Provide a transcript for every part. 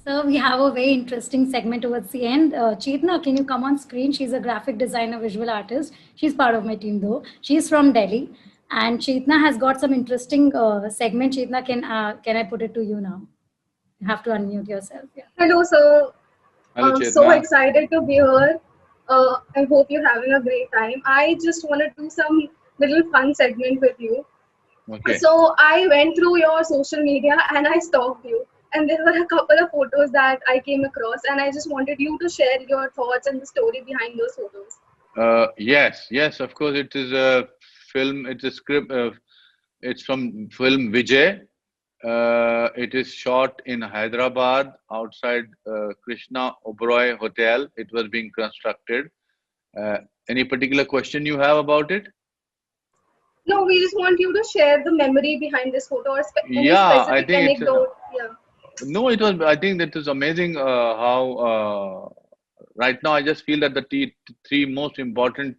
So we have a very interesting segment towards the end. Chetna, can you come on screen? She's a graphic designer, visual artist. She's part of my team though. She's from Delhi. And Chetna has got some interesting segment. Chetna, can I put it to you now? You have to unmute yourself. Yeah. Hello, sir. Hello, I'm so Chetna. excited to be here. I hope you're having a great time. I just want to do some little fun segment with you. Okay. So I went through your social media and I stalked you. And there were a couple of photos that I came across, and I just wanted you to share your thoughts and the story behind those photos. Yes, of course. It is a film. It's a script. It's from film Vijay. It is shot in Hyderabad outside Krishna Oberoi Hotel. It was being constructed. Any particular question you have about it? No, we just want you to share the memory behind this photo or any Yeah, I specific think it's anecdote. Yeah. no. It was. I think that is amazing. How right now I just feel that the three most important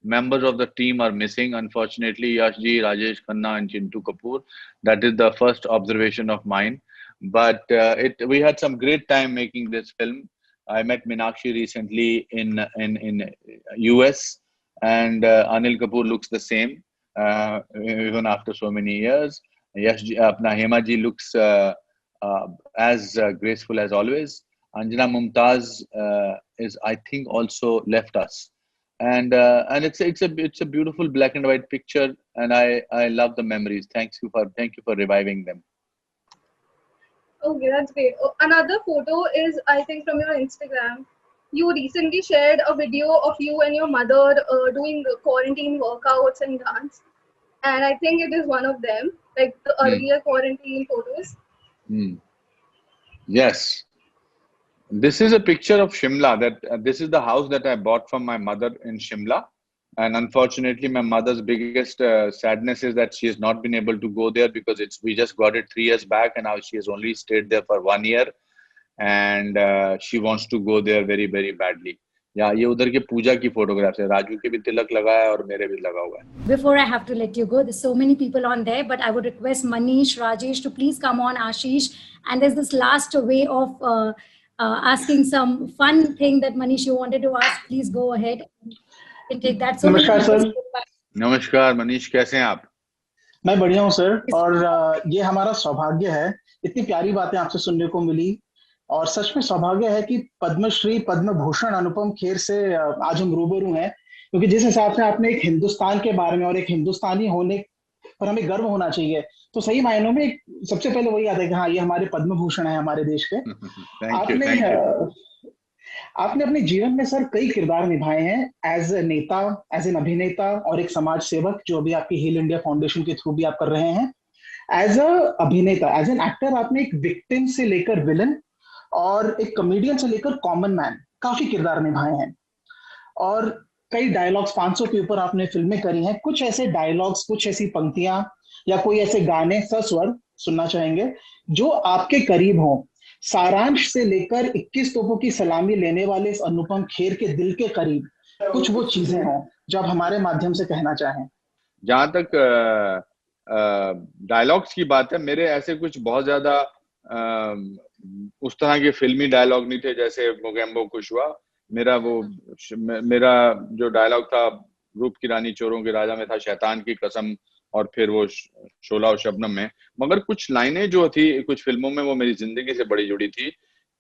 members of the team are missing. Unfortunately, Yashji, Rajesh Khanna, and Chintu Kapoor. That is the first observation of mine. But we had some great time making this film. I met Meenakshi recently in US, and Anil Kapoor looks the same even after so many years. Yashji, apna Hema ji looks as graceful as always. Anjana Mumtaz is, I think, also left us, and it's a beautiful black and white picture, and I love the memories. Thank you for reviving them. Okay, that's great. Another photo is, I think, from your Instagram. You recently shared a video of you and your mother doing quarantine workouts and dance. And I think it is one of them, like the Hmm. earlier quarantine photos. Hmm. Yes, this is a picture of Shimla. That this is the house that I bought from my mother in Shimla, and unfortunately, my mother's biggest sadness is that she has not been able to go there because it's we just got it 3 years back, and now she has only stayed there for 1 year, and she wants to go there very very badly. या ये उधर के पूजा की photographs है राजू के भी तिलक लगा है और मेरे भी लगा हुआ है Before I have to let you go, there's so many people on there, but I would request Manish, Rajesh to please come on, Ashish. And there's this last way of asking some fun thing that Manish you wanted to ask. Please go ahead. You can take that. So many नमस्कार people sir, spoke back. नमस्कार मनीष कैसे हैं आप मैं बढ़िया हूँ sir. और ये हमारा सौभाग्य है, इतनी प्यारी बातें आपसे सुनने को मिली और सच में सौभाग्य है कि पद्मश्री पद्म भूषण अनुपम खेर से आज हम रूबरू हैं, क्योंकि जिस हिसाब से आपने एक हिंदुस्तान के बारे में और एक हिंदुस्तानी होने पर हमें गर्व होना चाहिए, तो सही मायनों में सबसे पहले वही आता है कि हाँ ये हमारे पद्म भूषण है हमारे देश के। थैंक यू आपने अपने जीवन में सर कई किरदार निभाए हैं, एज ए नेता, एज एन अभिनेता और एक समाज सेवक, जो अभी आपकी हील इंडिया फाउंडेशन के थ्रू भी आप कर रहे हैं। एज अ अभिनेता, एज एन एक्टर, आपने एक विक्टिम से लेकर विलन और एक कॉमेडियन से लेकर कॉमन मैन काफी किरदार निभाए हैं और कई डायलॉग्स 500 के ऊपर आपने फिल्में करी हैं। कुछ ऐसे डायलॉग्स, कुछ ऐसी पंक्तियां या कोई ऐसे गाने सस्वर सुनना चाहेंगे जो आपके करीब हों, सारांश से लेकर 21 तोपों की सलामी लेने वाले इस अनुपम खेर के दिल के करीब कुछ वो चीजें हों जो आप हमारे माध्यम से कहना चाहें। जहां तक डायलॉग्स की बात है, मेरे ऐसे कुछ बहुत ज्यादा उस तरह के फिल्मी डायलॉग नहीं थे जैसे मोगेम्बो कुशवा। मेरा जो डायलॉग था रूप की रानी चोरों के राजा में था शैतान की कसम, और फिर वो शोला और शबनम में। मगर कुछ लाइनें जो थी कुछ फिल्मों में वो मेरी जिंदगी से बड़ी जुड़ी थी।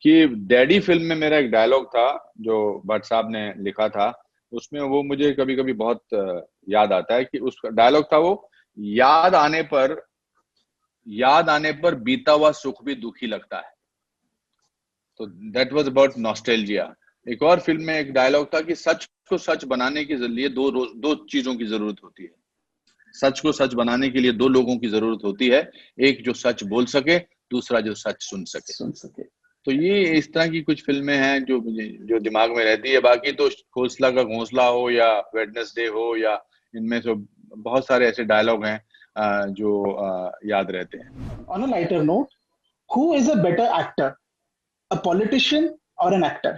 कि डैडी फिल्म में मेरा एक डायलॉग था जो भट्ट साहब ने लिखा था, उसमें वो मुझे कभी कभी बहुत याद आता है कि उस डायलॉग था वो, याद आने पर बीता हुआ सुख भी दुखी लगता है। तो दैट वाज अबाउट नॉस्टैल्जिया। एक और फिल्म में एक डायलॉग था कि सच को सच बनाने के लिए दो चीजों की जरूरत होती है। सच को सच बनाने के लिए दो लोगों की जरूरत होती है, एक जो सच बोल सके, दूसरा जो सच सुन सके। तो ये इस तरह की कुछ फिल्में हैं जो दिमाग में रहती है। बाकी तो खोसला का घोंसला हो या वेडनेसडे हो, या इनमें से बहुत सारे ऐसे डायलॉग हैं जो याद रहते हैं। On a lighter note, who is a better actor, a politician or an actor?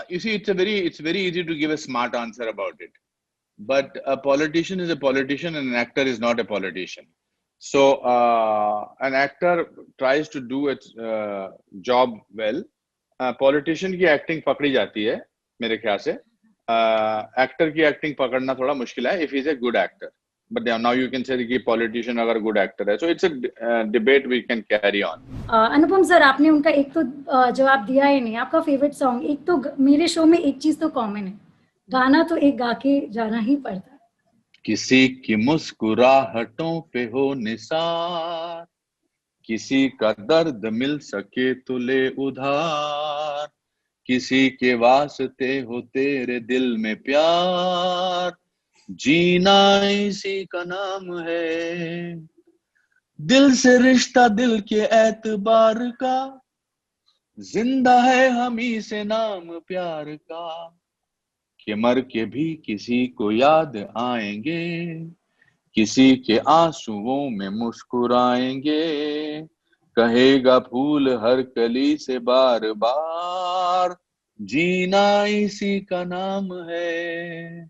You see, it's very easy to give a smart answer about it. But a politician is a politician and an actor is not a politician. So an actor tries to do its job well. Politician की acting पकड़ी जाती है मेरे ख्याल से. Actor की acting पकड़ना थोड़ा मुश्किल है if he's a good actor. But now you can say कि politician अगर good actor है. So it's a debate we can carry on. Anupam sir, आपने उनका एक तो जवाब दिया ही नहीं. आपका फेवरेट सॉन्ग, एक तो मेरे शो में एक चीज तो कॉमन है, गाना तो एक गा के जाना ही पड़ता है. किसी की मुस्कुराहटों पे हो निसार, किसी का दर्द मिल सके तो ले उधार, किसी के वास्ते हो तेरे दिल में प्यार, जीना इसी का नाम है. दिल से रिश्ता दिल के एतबार का, जिंदा है हम ही से नाम प्यार का, कि मर के भी किसी को याद आएंगे, किसी के आंसुओं में मुस्कुराएंगे, कहेगा फूल हर कली से बार बार, जीना इसी का नाम है.